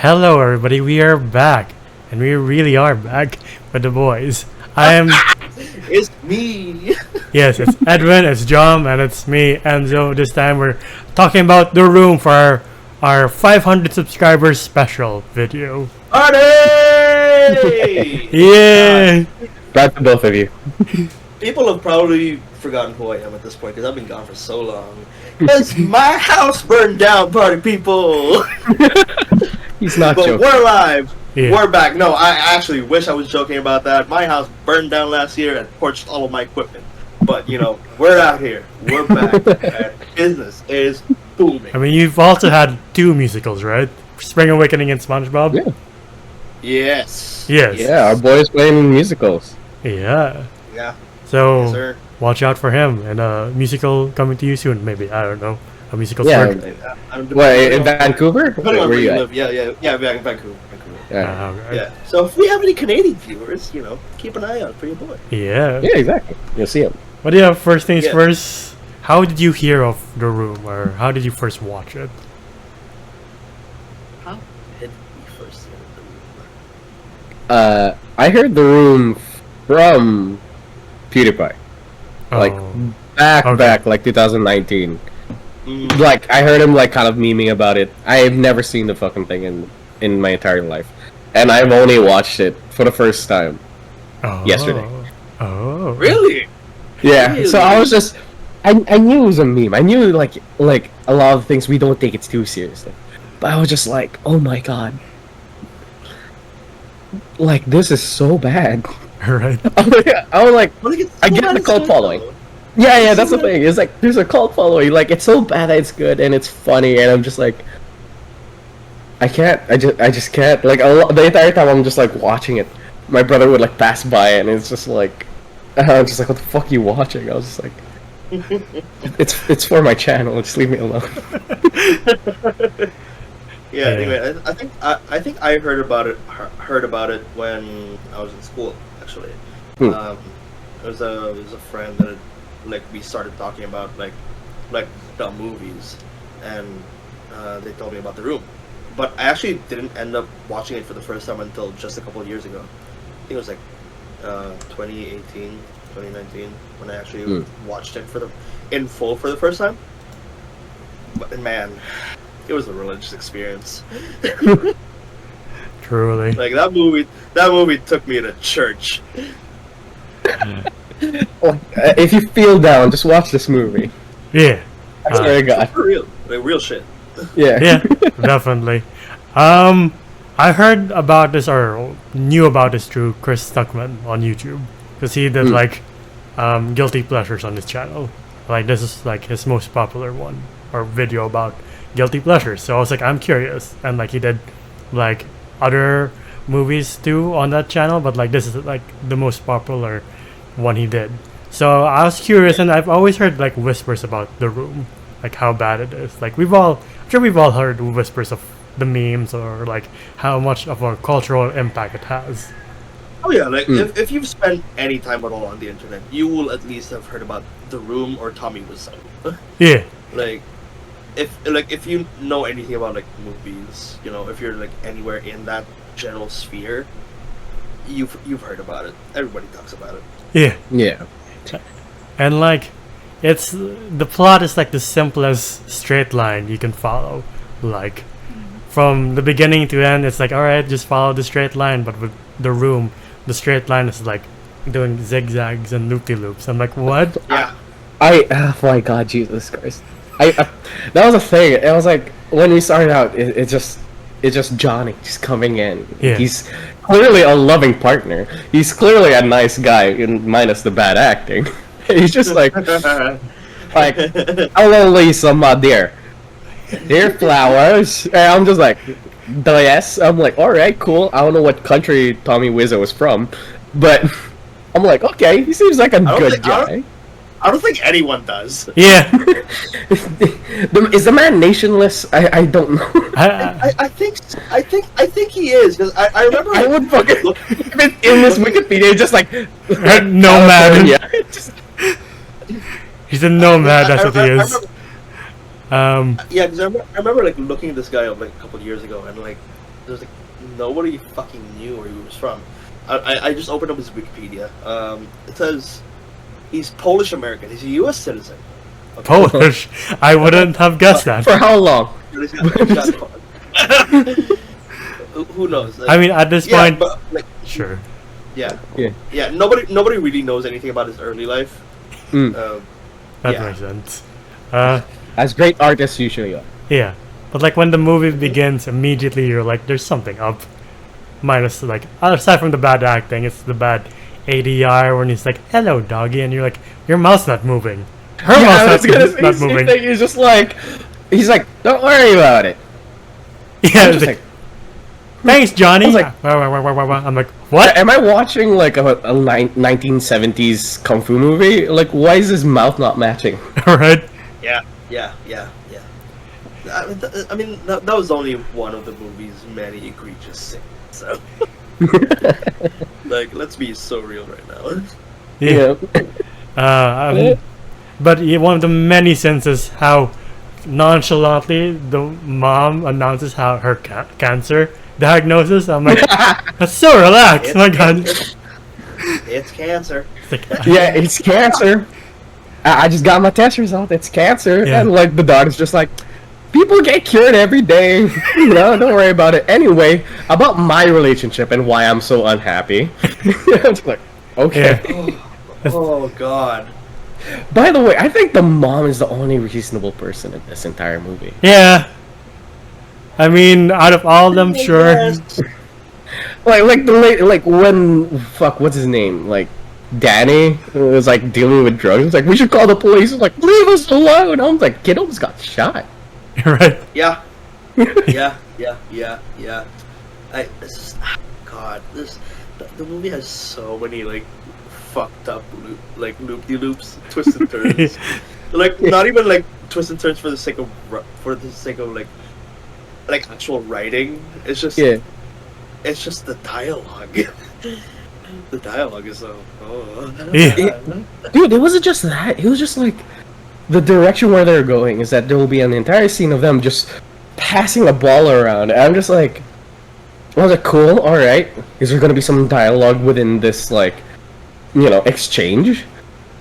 Hello, everybody. We are back, and we really are back with the boys. I am. It's me. Yes, it's Edwin, it's John, and it's me, Enzo. This time we're talking about The Room for our 500 subscribers special video. Party! Yeah. Proud to both of you. People have probably forgotten who I am at this point because I've been gone for so long. It's my house burned down, party people. He's not But joking. we're alive. Yeah. We're back. No, I actually wish I was joking about that. My house burned down last year and torched all of my equipment. But you know, we're out here. We're back. And business is booming. I mean, you've also had two musicals, right? Spring Awakening and SpongeBob. Yeah. Yes. Yes. Yeah, our boys playing musicals. Yeah. Yeah. So Yes, sir. watch out for him and a musical coming to you soon. Maybe, I don't know, a musical. Yeah. circuit. What, in Vancouver? Depending on Where you at? live. Yeah, back in Vancouver. Yeah. Okay. Yeah. So if we have any Canadian viewers, you know, keep an eye out for your boy. Yeah. Yeah, exactly. You'll see him. But yeah, first things Yeah. first. How did you hear of The Room, or how did you first watch it? How did we first see the I heard The Room from PewDiePie. Like, Oh. back, like 2019. movie? Like, I heard him, like, kind of memeing about it. I have never seen the fucking thing in my entire life. And I've only watched it for the first time. Oh. Yesterday. Oh. Really? Yeah, so I Really? was just... I knew it was a meme. I knew, like a lot of things we don't take it too seriously. But I was just like, oh my god. Like, this is so bad. Right. I was like, Well, like, it's I so get bad the it's cult good, following. though. yeah, that's the thing. It's like, there's a cult following. Like, it's so bad that it's good, and it's funny, and I'm just like... I just can't. Like, the entire time I'm just, like, watching it. My brother would, like, pass by, and it's just like... I'm just like, what the fuck are you watching? I was just like... It's for my channel. Just leave me alone. Yeah. Anyway, I think I heard about it when I was in school. Actually, Hmm. it was a friend that we started talking about like dumb movies, and they told me about The Room. But I actually didn't end up watching it for the first time until just a couple of years ago. I think it was like 2018, 2019 when I actually watched it in full for the first time. But man, it was a religious experience. Truly. Like that movie took me to church. If you feel down, just watch this movie. Yeah. I swear to God. For real, like real shit. Yeah. Yeah. Definitely. I heard about this or knew about this through Chris Stuckman on YouTube, because he did like guilty pleasures on his channel. Like, this is like his most popular one or video about guilty pleasures. So I was like, I'm curious, and like he did like other movies too on that channel, but like this is like the most popular one he did. So I was curious, and I've always heard like whispers about The Room, like how bad it is. Like I'm sure we've all heard whispers of the memes or like how much of a cultural impact it has. Oh yeah, like if you've spent any time at all on the internet, you will at least have heard about The Room or Tommy Wiseau. Yeah. Like if you know anything about like movies, you know, if you're like anywhere in that general sphere, you've heard about it. Everybody talks about it. Yeah. Yeah. And like the plot is like the simplest straight line you can follow. Like from the beginning to end, it's like, alright, just follow the straight line. But with The Room, the straight line is like doing zigzags and loop-de-loops. I'm like, what? Yeah. Oh my God, Jesus Christ! I that was a thing. It was like when we started out, it's just Johnny just coming in. Yeah. He's clearly a loving partner. He's clearly a nice guy, minus the bad acting. He's just like hello, Lisa, my dear. Dear flowers. And I'm just like, yes. I'm like, all right, cool. I don't know what country Tommy Wiseau is from, but I'm like, okay, he seems like a good guy. I don't think anyone does. Yeah. Is the man nationless? I don't know. I think he is, because I remember I would fucking in this Wikipedia just like Nomad. Yeah. Just, He's a nomad, that's what he I is. remember- Yeah, because I remember like looking at this guy up like a couple of years ago, and like there's like nobody fucking knew where he was from. I just opened up his Wikipedia. It says he's Polish American. He's a U.S. citizen. Okay. Polish. I wouldn't have guessed that. For how long? Who knows? Like, I mean, at this point, but, like, sure. yeah, Yeah. yeah. Nobody really knows anything about his early life. Mm. That yeah. makes sense. As great artists usually are. Yeah, but like when the movie begins, immediately you're like, there's something up. Minus like, aside from the bad acting, it's the bad ADR when he's like, "Hello, doggy," and you're like, your mouth's not moving. Her mouth's not moving. He's just like, don't worry about it. Yeah, I'm it's just like, thanks, Johnny. I was like- I'm like, what? Am I watching like a 1970s kung fu movie? Like, why is his mouth not matching? Right? Yeah. I mean, that was only one of the movie's many egregious sins. So, like, let's be so real right now. Yeah. But one of the many senses how nonchalantly the mom announces how her cancer diagnosis. I'm like, that's so relaxed. It's My God. It's cancer. It's like, Yeah, it's cancer. I just got my test result. It's cancer, Yeah. and like the doctor's just like, people get cured every day. Don't worry about it. Anyway, about my relationship and why I'm so unhappy. I'm just like, okay. Oh God. By the way, I think the mom is the only reasonable person in this entire movie. yeah. I mean, out of all of them, sure. Yes. Like the late, like when what's his name? Like Danny was like dealing with drugs. It's like, we should call the police. It's like, leave us alone. I was like, kid almost got shot. Right? Yeah. Yeah. God, the movie has so many like fucked up loop-de-loops, twists and turns. Like not even like twists and turns for the sake of like actual writing. It's just it's just the dialogue. The dialogue is so. Yeah. Dude, it wasn't just that. It was just like the direction where they're going is that there will be an entire scene of them just passing a ball around. And I'm just like, I was like, cool, all right. Is there gonna be some dialogue within this like, exchange?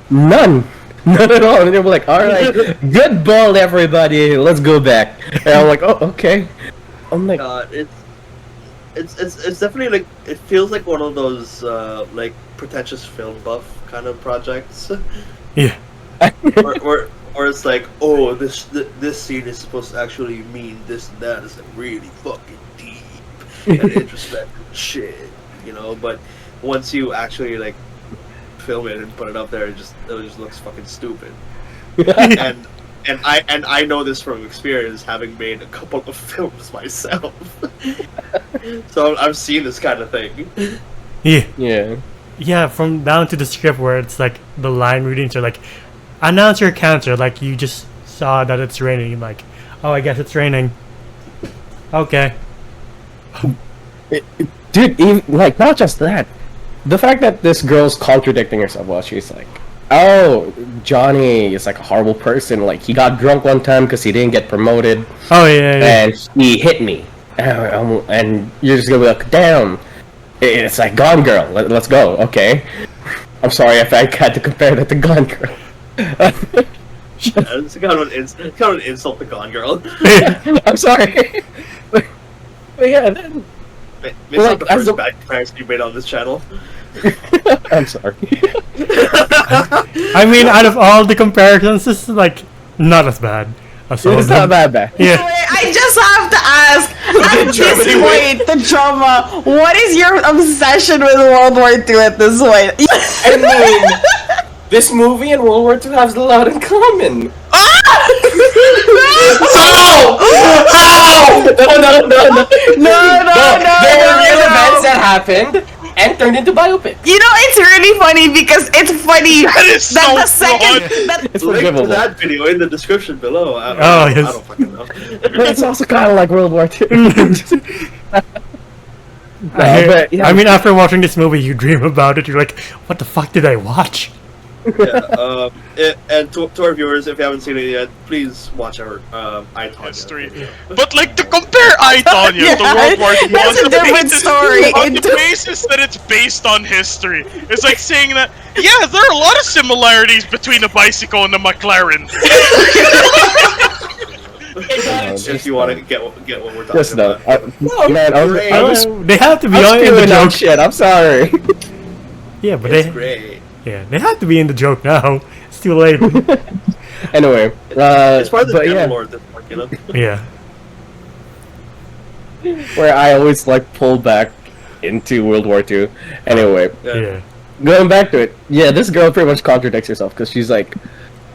None at all. And they were like, all right, good ball, everybody. Let's go back. And I'm like, oh, okay. I'm like, It's definitely like it feels like one of those like pretentious film buff kind of projects. Yeah. Or it's like, oh, this scene is supposed to actually mean this and that. It's like really fucking deep and introspective shit, But once you actually like film it and put it up there, it just looks fucking stupid. And I know this from experience, having made a couple of films myself. So I've seen this kind of thing. Yeah. Yeah, from down to the script where it's like the line readings are like, announce your cancer, like you just saw that it's raining, like, oh, I guess it's raining. Okay. dude, even, like not just that, the fact that this girl's contradicting herself while she's like, oh, Johnny is like a horrible person. Like he got drunk one time because he didn't get promoted. Oh yeah. And he hit me. And you're just gonna be like, damn. It's like Gone Girl. Let's go. Okay. I'm sorry if I had to compare that to Gone Girl. It's kind of an insult to Gone Girl. I'm sorry. but yeah, then. It's not the first bad comparison you made on this channel. I'm sorry. I mean, out of all the comparisons, this is like not as bad. As all It's of them. not that bad. Yeah. I just have to ask, at this point, the drama, what is your obsession with World War II at this point? I mean, this movie and World War II have a lot in common. No! There were real events that happened and turned into biopic. It's really funny because it's funny That is so the second that It's Link to forgivable. that video in the description below. I Yes. don't fucking know. But it's also kind of like World War II. I mean, after watching this movie, you dream about it. You're like, what the fuck did I watch? And to our viewers, if you haven't seen it yet, please watch our I, Tonya History. video. But like to compare I, Tonya to World War II That's a different story. on the basis that it's based on history. It's like saying that yeah, there are a lot of similarities between a bicycle and a McLaren. If you want to get what we're talking Just no. about. Man, I was They have to be I'm in the spewing out joke. shit. I'm sorry. Yeah, but It's they great. they have to be in the joke now. It's too late. Anyway, It's part of the but Devil yeah, Lord at this point, you know? Yeah. where I always like pull back into World War II. Anyway, Yeah. going back to it, yeah, this girl pretty much contradicts herself because she's like,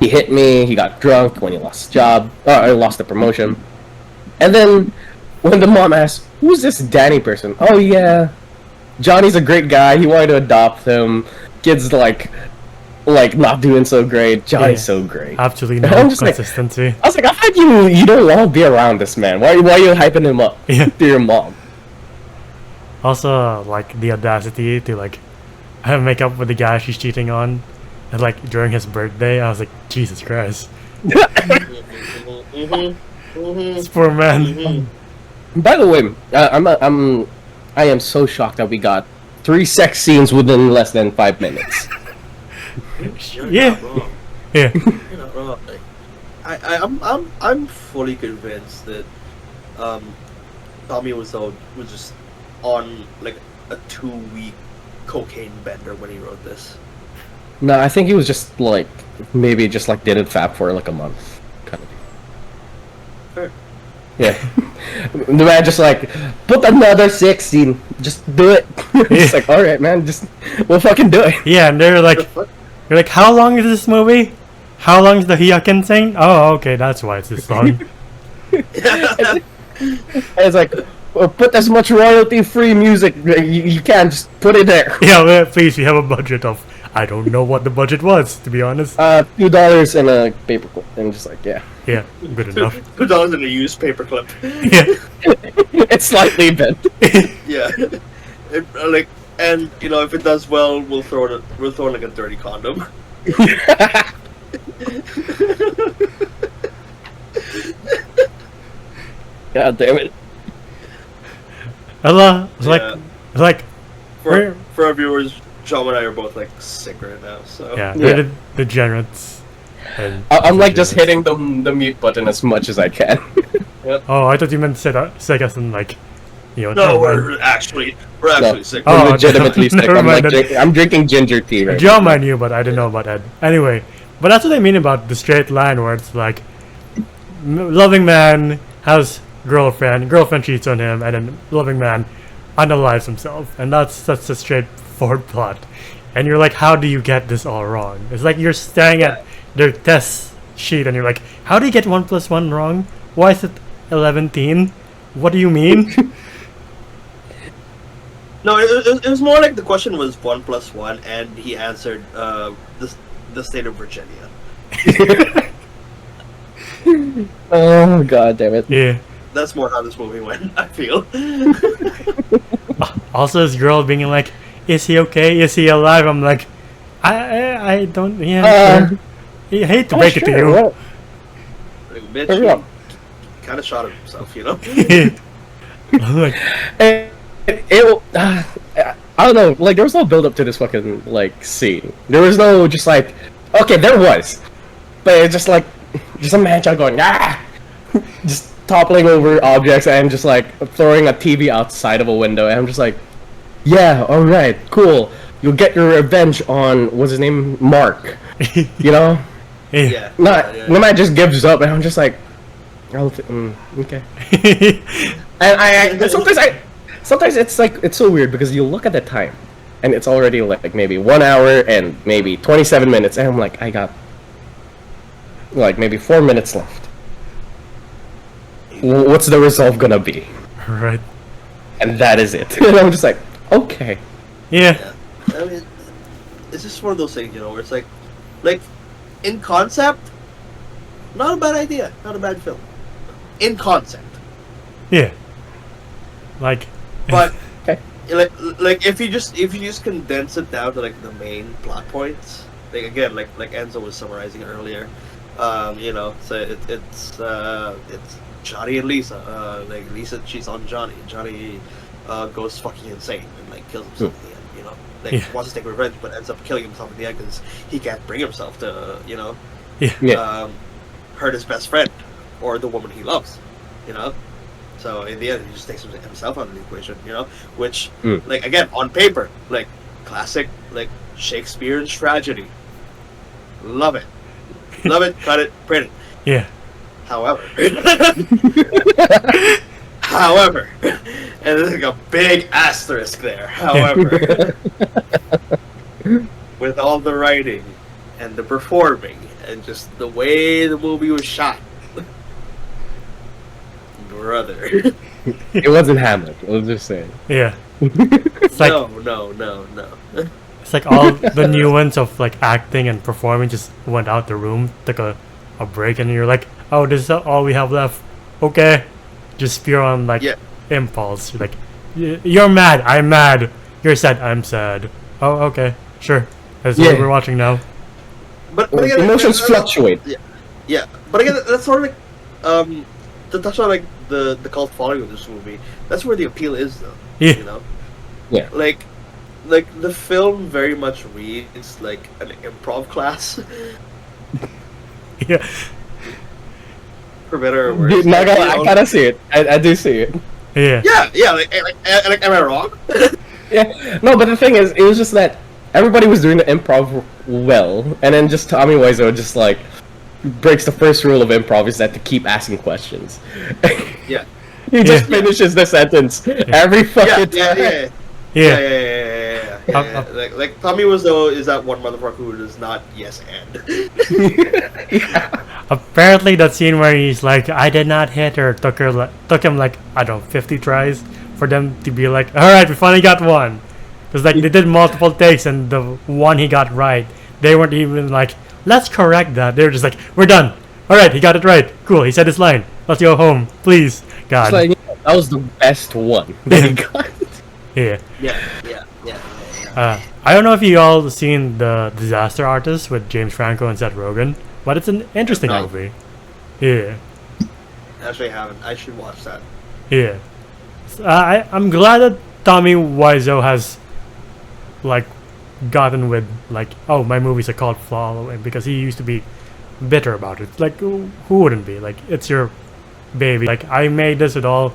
he hit me, he got drunk when he lost his job, I lost the promotion, and then when the mom asks, "Who's this Danny person?" Oh yeah, Johnny's a great guy. He wanted to adopt him. Kid's like not doing so great. Johnny's Yeah. so great. Absolutely I'm no just like- consistency. I was like, I thought you don't want to be around this man. Why are you hyping him up Yeah. to your mom? Also, like the audacity to like make up with the guy she's cheating on, and like during his birthday, I was like, Jesus Christ, this poor man. By the way, I am so shocked that we got 3 sex scenes within less than 5 minutes. You're Yeah. not wrong. Yeah. You're not wrong. Like, I'm fully convinced that Tommy was just on like a 2-week cocaine bender when he wrote this. No, I think he was just like maybe just like didn't fap for like a month, kind of. Fair. Yeah, the man just like put another 16. Just do it. It's like, all right, man, just we'll fucking do it. Yeah, and they're like, What? how long is this movie? How long is the Hyakin thing? Oh, okay, that's why it's this long. And it's like, well, put as much royalty-free music you can. Just put it there. Yeah, well, please, we have a budget of, I don't know what the budget was, to be honest. $2 and a paperclip, and just like, yeah, Yeah, good enough. $2 in a used paperclip. Yeah. it's slightly bent. Yeah. Like, and you know, if it does well, we'll throw like a dirty condom. God damn it. Allah, it's Yeah. like, For our viewers, John and I are both like sick right now. So yeah, Yeah. they're the degenerates. And I'm like just hitting the mute button as much as I can. Oh, I thought you meant sick as in like, you know. No, never mind. we're actually sick. Oh, I'm legitimately sick. never I'm, like, mind. I'm drinking ginger tea right John I knew, but I didn't know about Ed. Anyway, but that's what I mean about the straight line where it's like, loving man has girlfriend cheats on him, and then loving man unalives himself, and that's a straightforward plot. And you're like, how do you get this all wrong? It's like you're staring at their test sheet, and you're like, how do you get 1 + 1 wrong? Why is it 11? What do you mean? No, it was more like the question was 1 + 1, and he answered the state of Virginia. Oh god damn it. Yeah. That's more how this movie went. I feel. Also, this girl being like, is he okay? Is he alive? I'm like, I don't. Yeah. Sure. I hate to break it to you. Well, Like, bitch, hurry up. he kind of shot himself, you know. I'm like, I don't know, like there was no build up to this fucking like scene. There was no just like, okay, there was, but it's just like just a man child going just toppling over objects and just like throwing a TV outside of a window, and I'm just like, yeah, all right, cool. You'll get your revenge on what's his name, Mark. You know, Yeah. the man just gives up, and I'm just like, okay. And sometimes it's like it's so weird because you look at the time, and it's already like maybe 1 hour and maybe 27 minutes, and I'm like, I got like maybe 4 minutes left. What's the resolve gonna be? right. And that is it. And I'm just like, okay. Yeah. I mean, it's just one of those things, you know, where it's like in concept, not a bad idea, not a bad film. In concept, Yeah. Like. but Okay. like if you just condense it down to like the main plot points, again, like Enzo was summarizing earlier. You know, so it's Johnny and Lisa. Like Lisa cheats on Johnny. Johnny goes fucking insane and like kills himself in the end. You know, like wants to take revenge, but ends up killing himself in the end because he can't bring himself to hurt his best friend or the woman he loves. You know. So in the end, he just takes himself out of the equation, you know. Which, like again, on paper, like classic, like Shakespeare's tragedy. Love it, love it, cut it, print it. Yeah. However, and there's like a big asterisk there. However, with all the writing and the performing and just the way the movie was shot. Brother. It wasn't Hamlet. We'll just say. Yeah. It's like, No. It's like all the nuance of like acting and performing just went out the room, took a break, and you're like, oh, this is all we have left. Okay. Just pure on like impulse. You're like, you're mad, I'm mad. You're sad, I'm sad. Oh, okay. Sure. That's what we're watching now. But again, emotions fluctuate. Yeah. But again, that's sort of like to touch on like the cult following of this movie, that's where the appeal is though. Yeah. You know? Yeah. Like the film very much reads like an improv class. Yeah. For better or worse. Dude, I kinda see it. I do see it. Yeah. Yeah, like am I wrong? Yeah. No, but the thing is, it was just that everybody was doing the improv well, and then just Tommy Wiseau just like breaks the first rule of improv, is that to keep asking questions. Yeah. He just finishes the sentence every fucking time. Yeah. Like Tommy Wiseau is that one motherfucker who does not yes and. Apparently, that scene where he's like, "I did not hit her," took him like, I don't know, 50 tries for them to be like, "All right, we finally got one." Because like they did multiple takes, and the one he got right, they weren't even like, "Let's correct that." They were just like, "We're done. All right, he got it right. Cool. He said his line. Let's go home, please." God. It's like, that was the best one that he got. Yeah. Yeah. I don't know if you all seen the Disaster Artist with James Franco and Seth Rogen, but it's an interesting No. movie. Yeah. Actually, I haven't. I should watch that. Yeah. I'm glad that Tommy Wiseau has like gotten with like, oh, my movie's a cult following, because he used to be bitter about it. Like, who wouldn't be? Like, it's your baby. Like, I made this with all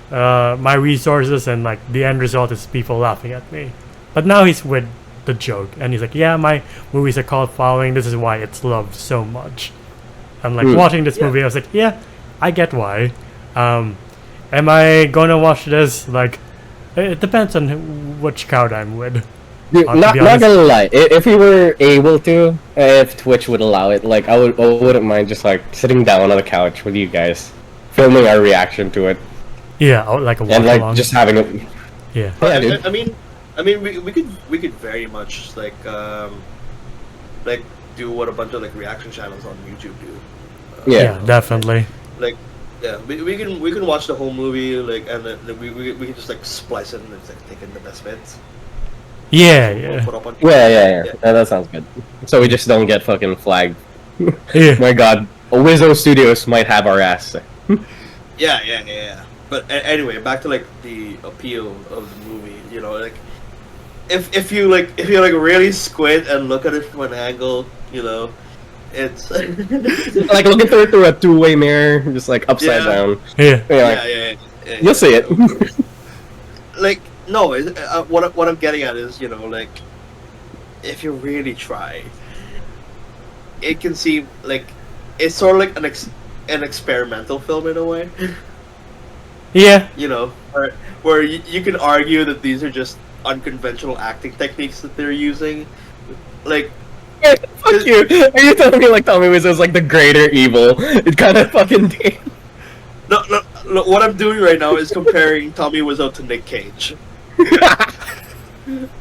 my resources, and like the end result is people laughing at me. But now he's with the joke, and he's like, yeah, my movie's a cult following. This is why it's loved so much. And like watching this movie, I was like, yeah, I get why. Am I gonna watch this? Like, it depends on which crowd I'm with. Dude, not gonna lie, if we were able to, if Twitch would allow it, like I wouldn't mind just like sitting down on the couch with you guys, filming our reaction to it. Yeah, like a watch and like along. just having it. Yeah. Dude. I mean, we could very much like do what a bunch of like reaction channels on YouTube do. Yeah, definitely. Like, yeah, we can watch the whole movie, like, and then we can just like splice it and it's like taking the best bits. Yeah. Put up on Yeah. That sounds good. So we just don't get fucking flagged. Yeah. My God, Wiseau Studios might have our ass. Yeah. But anyway, back to like the appeal of the movie. You know, like if you really squint and look at it from an angle, you know, it's like looking through it through a two-way mirror, just like upside down. Yeah. Yeah. You'll see it. Like, no, what I'm getting at is, you know, like, if you really try, it can seem like it's sort of like an experimental film in a way. Yeah. You know, where you can argue that these are just unconventional acting techniques that they're using. Like, fuck you! Are you telling me like Tommy Wiseau is like the greater evil? It kind of fucking did. No, what I'm doing right now is comparing Tommy Wiseau to Nick Cage.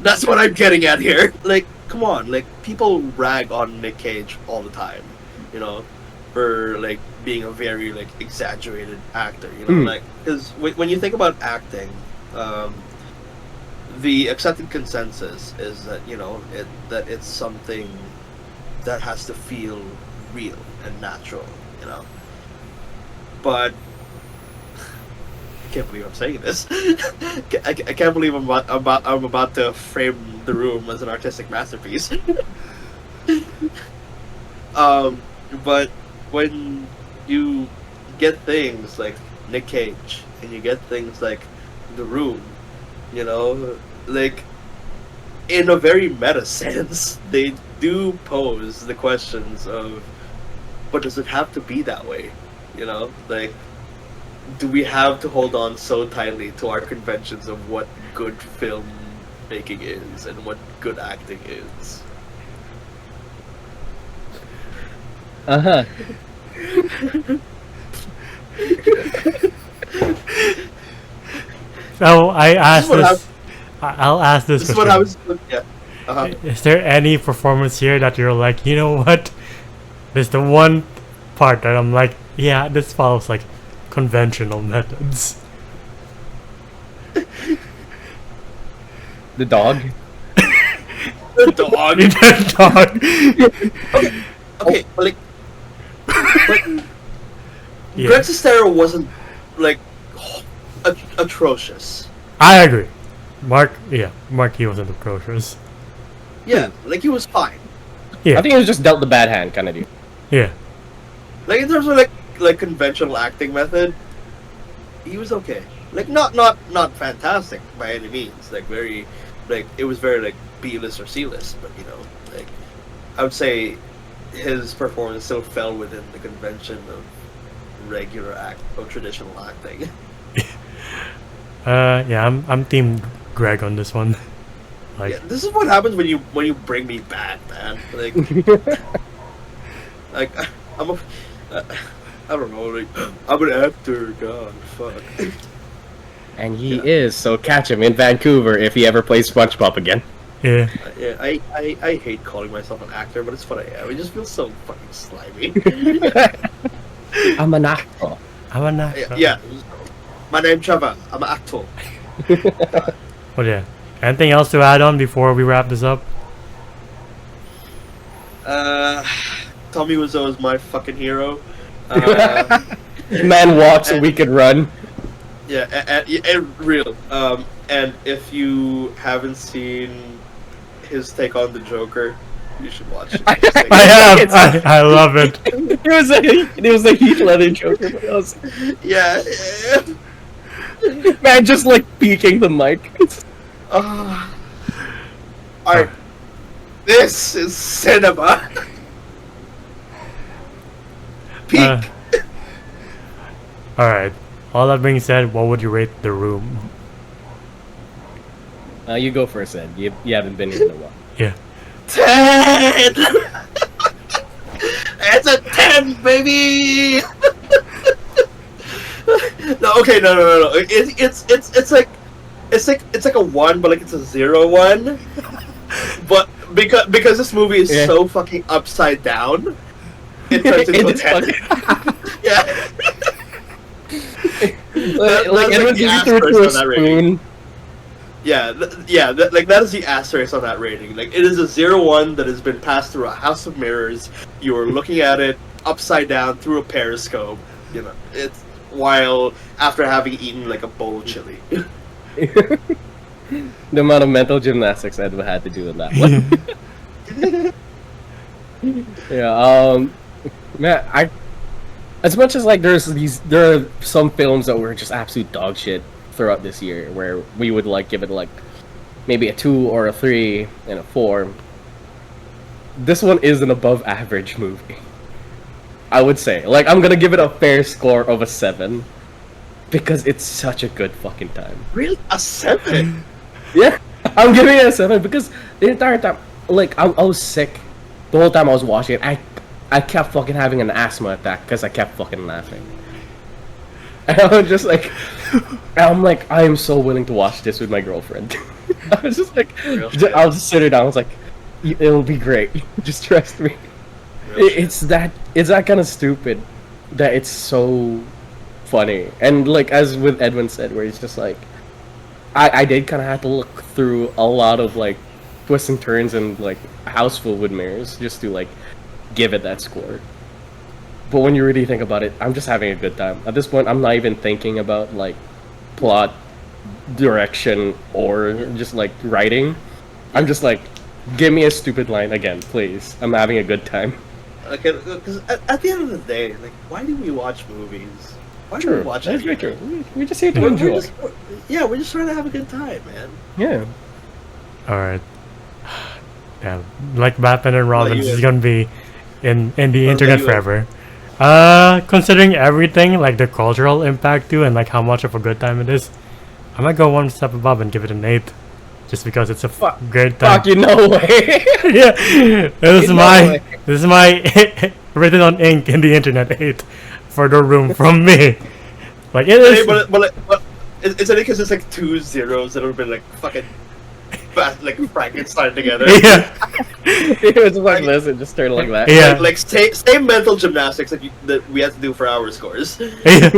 That's what I'm getting at here. Like, come on, like, people rag on Nick Cage all the time, you know, for like being a very like exaggerated actor, you know, like, because when you think about acting, the accepted consensus is that, you know, that it's something that has to feel real and natural, you know. But I can't believe I'm saying this. I can't believe I'm about to frame The Room as an artistic masterpiece. But when you get things like Nick Cage and you get things like The Room, you know, like in a very meta sense, they do pose the questions of, but does it have to be that way? You know, like, do we have to hold on so tightly to our conventions of what good film making is and what good acting is? Uh-huh. So I asked This is what this. I'll ask this This is question. what I was. Yeah. Is there any performance here that you're like, you know what? There's the one part that I'm like, yeah, this follows like conventional methods. The dog. The dog. The dog. Okay, but like, Yeah. Greg Sestero wasn't like atrocious. I agree. Mark, he wasn't atrocious. Yeah, like he was fine. Yeah, I think it was just dealt the bad hand kind of dude. yeah. Like in terms of like conventional acting method, he was okay. Like not fantastic by any means. Like very, like it was very like B-list or C-list. But you know, like I would say his performance still fell within the convention of regular traditional acting. Yeah, I'm team Greg on this one. Like, Yeah, this is what happens when you bring me back, man. Like, like I'm a, I don't know. Like, I'm an actor. God, fuck. And he is, so catch him in Vancouver if he ever plays SpongeBob again. yeah. Yeah, I hate calling myself an actor, but it's what I am. It just feels so fucking slimy. I'm an actor. I'm an actor. Yeah. My name's Trevor. I'm an actor. But yeah. Anything else to add on before we wrap this up? Tommy Wiseau is my fucking hero. Man walks so we could run. Yeah, and real. And if you haven't seen his take on the Joker, you should watch it. I love it. It was a Heath Ledger Joker. But it was, Yeah. man, just like peeking the mic. Alright. This is cinema. Peak. Alright. All that being said, what would you rate The Room? You go first, Ed. You haven't been here in a while. Yeah. 10. It's a 10, baby. No, okay, no. It's like a 1, but like it's a 0-1. But because this movie is so fucking upside down, it turns into a 10. Yeah. Like Edward's used to reach a spoon. Like that is the asterisk on that rating. Like it is a 0-1 that has been passed through a house of mirrors. You are looking at it upside down through a periscope. You know, it's while after having eaten like a bowl of chili. The amount of mental gymnastics Ed had to do in that one. Yeah, man, as much as like there are some films that were just absolute dog shit throughout this year where we would like give it like maybe a 2 or a 3 and a 4. This one is an above average movie. I would say. Like I'm gonna give it a fair score of a 7. Because it's such a good fucking time. Really? A 7? Yeah. I'm giving it a 7 because the entire time like I was sick the whole time I was watching it. I kept fucking having an asthma attack because I kept fucking laughing. And I was just like, I'm like, I am so willing to watch this with my girlfriend. I was just like, I'll just sit her down. I was like, it'll be great. Just trust me. It's that kind of stupid that it's so funny. And like as with Edwin said, where he's just like, I did kind of have to look through a lot of like twists and turns and like a house full with mirrors just to like give it that score. But when you really think about it, I'm just having a good time. At this point, I'm not even thinking about like plot, direction, or just like writing. I'm just like, give me a stupid line again, please. I'm having a good time. Okay, because at the end of the day, like, why do we watch movies? Why do we True, watch that's it? very true. We just here to We're enjoy. we're just trying to have a good time, man. Yeah. All right. Yeah, like Batman and Robin you- is gonna be in the about internet you? forever. Considering everything, like the cultural impact too, and like how much of a good time it is, I might go one step above and give it an 8, just because it's a great time. Fuck you, no way. Yeah, this is No my way. this is my written on ink in the internet 8 for the room from me. Like it is. But it's only because it's like 2 zeros that have been like fucking like Frankenstein together. Yeah, It was like this and just turn like that. yeah. Like same mental gymnastics that we had to do for our scores. Yeah.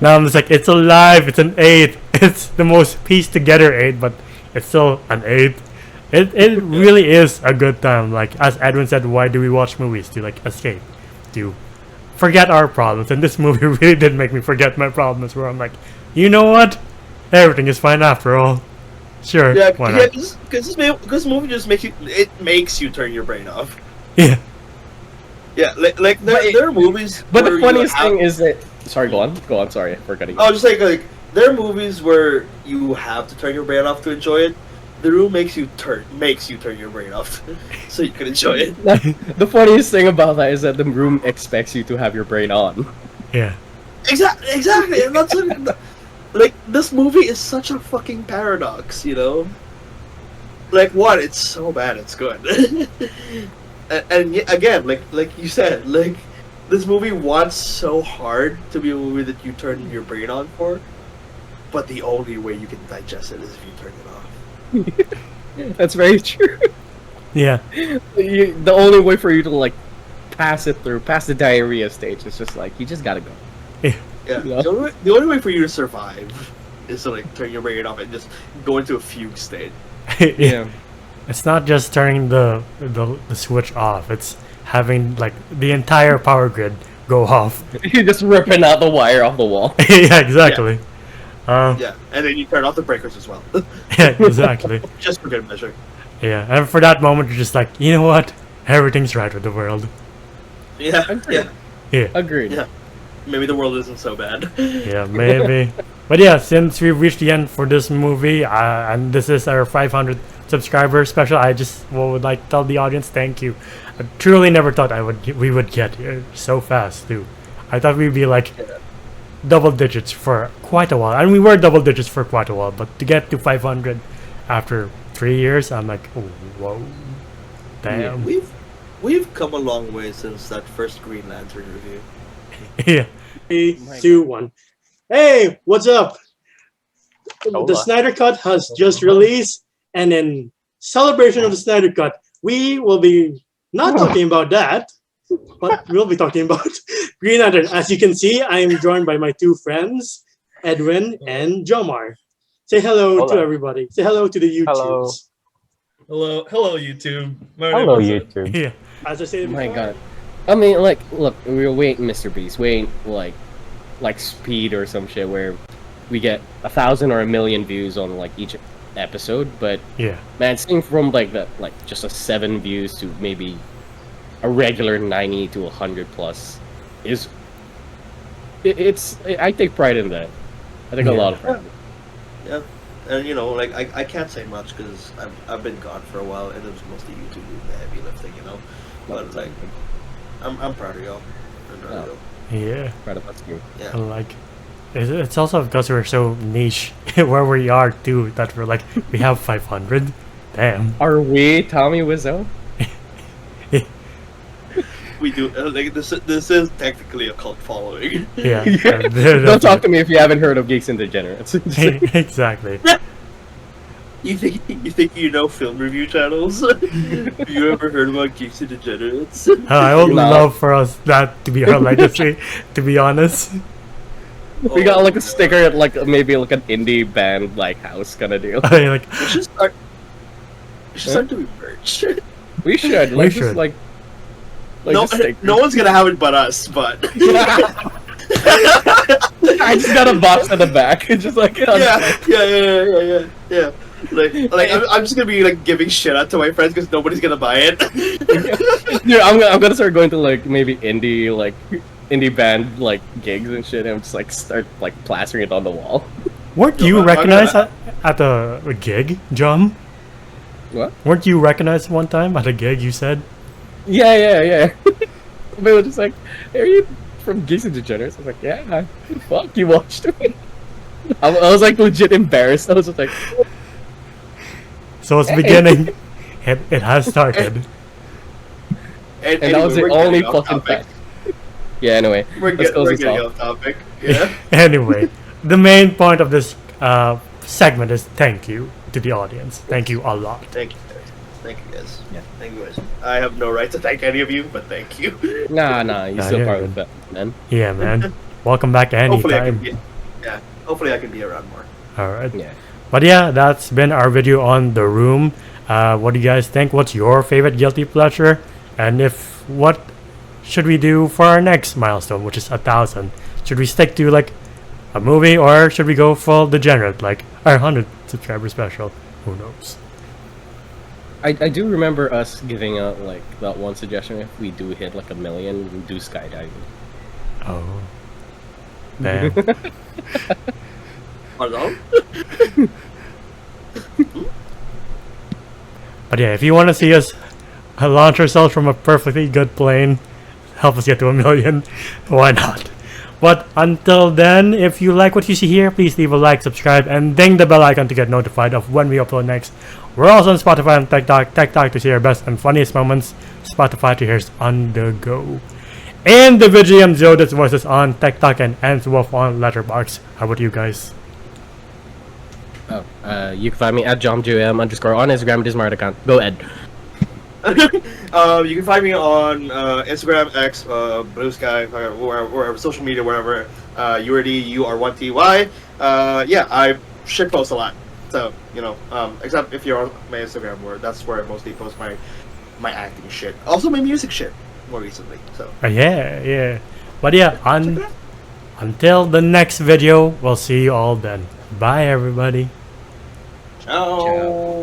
Now I'm just like, it's alive, it's an 8. It's the most pieced together 8, but it's still an 8. It really is a good time. Like as Edwin said, why do we watch movies? To like escape, to forget our problems. And this movie really did make me forget my problems, where I'm like, you know what? Everything is fine after all. Sure, Yeah, why not? because this movie just makes you turn your brain off. Yeah. Yeah, like But there are movies. But where the you funniest have- thing is that. Sorry, go on. Sorry, I forgot. I was just like there are movies where you have to turn your brain off to enjoy it. The Room makes you turn your brain off, so you can enjoy it. The funniest thing about that is that the Room expects you to have your brain on. Yeah. Exactly, and that's like this movie is such a fucking paradox, you know. Like what? It's so bad, it's good, and yet again, like you said, like this movie wants so hard to be a movie that you turn your brain on for, but the only way you can digest it is if you turn it off. That's very true. Yeah. The only way for you to like pass the diarrhea stage is just like you just gotta go. Yeah, Yeah. the only way for you to survive is to like turn your brain off and just go into a fugue state. Yeah. It's not just turning the switch off. It's having like the entire power grid go off. You're just ripping out the wire off the wall. Yeah, exactly. Yeah, and then you turn off the breakers as well, Yeah, exactly. just for good measure. Yeah, and for that moment, you're just like, you know what? Everything's right with the world. Yeah, Agreed. yeah, Yeah, Agreed. yeah. Maybe the world isn't so bad. yeah, maybe. But yeah, since we've reached the end for this movie, and this is our 500 subscriber special, I just would like to tell the audience thank you. I truly never thought we would get here so fast too. I thought we'd be like double digits for quite a while, and we were double digits for quite a while. But to get to 500 after 3 years, I'm like, oh, whoa, damn. We've come a long way since that first Green Lantern review. Yeah. 3, 2, 1. Hey, what's up? The Snyder Cut has just released, and in celebration of the Snyder Cut, we will be not talking about that, but we'll be talking about Green Lantern. As you can see, I am joined by my 2 friends, Edwin and Jomar. Say hello to everybody. Say hello to the YouTubes. Hello, YouTube. Hello, YouTube. Yeah. As I said Oh my before, god. I mean, like, look, we ain't Mr. Beast. We ain't like Speed or some shit where we get 1,000 or 1,000,000 views on like each episode. But Yeah. man, seeing from like just a 7 views to maybe a regular 90 to 100 plus is it's I take pride in that. I take a Yeah. lot of pride. Yeah, and you know, like I can't say much because I've been gone for a while, and it was mostly YouTube doing the heavy lifting, you know. But like, I'm proud of y'all. I'm proud of y'all. Yeah. Proud of us too. Yeah. And like, it's also because we're so niche where we are too, that we're like, we have 500. Damn. Are we Tommy Wiseau? We do like this. This is technically a cult following. Yeah. Don't talk to me if you haven't heard of Geeks and Degenerates. Exactly. You think you know film review channels? Have you ever heard about Geeks and Degenerates? I would No. love for us that to be our legacy, to be honest. We got like a sticker at like maybe like an indie band like house kind of deal. Like, We should start. We should start doing merch. We should. We Like, should. Just, like Like, no, just stickers. no one's gonna have it but us. But I just got a box at the back. It's just like yeah. Like I'm just gonna be like giving shit out to my friends because nobody's gonna buy it. Dude, I'm gonna start going to like maybe indie band like gigs and shit, and just like start like plastering it on the wall. Weren't you recognized at the gig, John? What? Weren't you recognized one time at a gig? You said. Yeah. They were just like, "Hey, are you from Geeks and Degenerates?" I was like, "Yeah." Fuck, you watched me. I was like legit embarrassed. I was just like, So it's beginning. It has started. and that was the only fucking fact. Yeah. Anyway, We're let's close this getting off. off topic. Yeah. Anyway, the main point of this segment is thank you to the audience. Thank you a lot. Thank you guys. Thank you guys. Yeah. Thank you guys. I have no right to thank any of you, but thank you. Nah, you still you're part good. of the man. Yeah, man. Welcome back Hopefully I can anytime. hopefully I can be around more. All right. Yeah. But yeah, that's been our video on The Room. What do you guys think? What's your favorite guilty pleasure? And what should we do for our next milestone, which is 1,000? Should we stick to like a movie, or should we go full degenerate, like our 100 subscriber special? Who knows? I do remember us giving out like that one suggestion: if we do hit like 1 million, we do skydiving. Oh, damn. Hello? But yeah, if you want to see us launch ourselves from a perfectly good plane, help us get to 1 million, why not? But until then, if you like what you see here, please leave a like, subscribe, and ding the bell icon to get notified of when we upload next. We're also on Spotify and TikTok to see our best and funniest moments. Spotify to hear us on the go. And the VGM Zoda's voices on TikTok and Wolf on Letterboxd. How about you guys? You can find me at JomJM_ on Instagram. It is my account. Go Ed. You can find me on Instagram, X, Blue Sky, wherever social media, wherever. URD, yeah, I shit post a lot. So, except if you're on my Instagram, that's where I mostly post my acting shit. Also my music shit, more recently. So. Yeah. But yeah, until the next video, we'll see you all then. Bye, everybody. Ciao.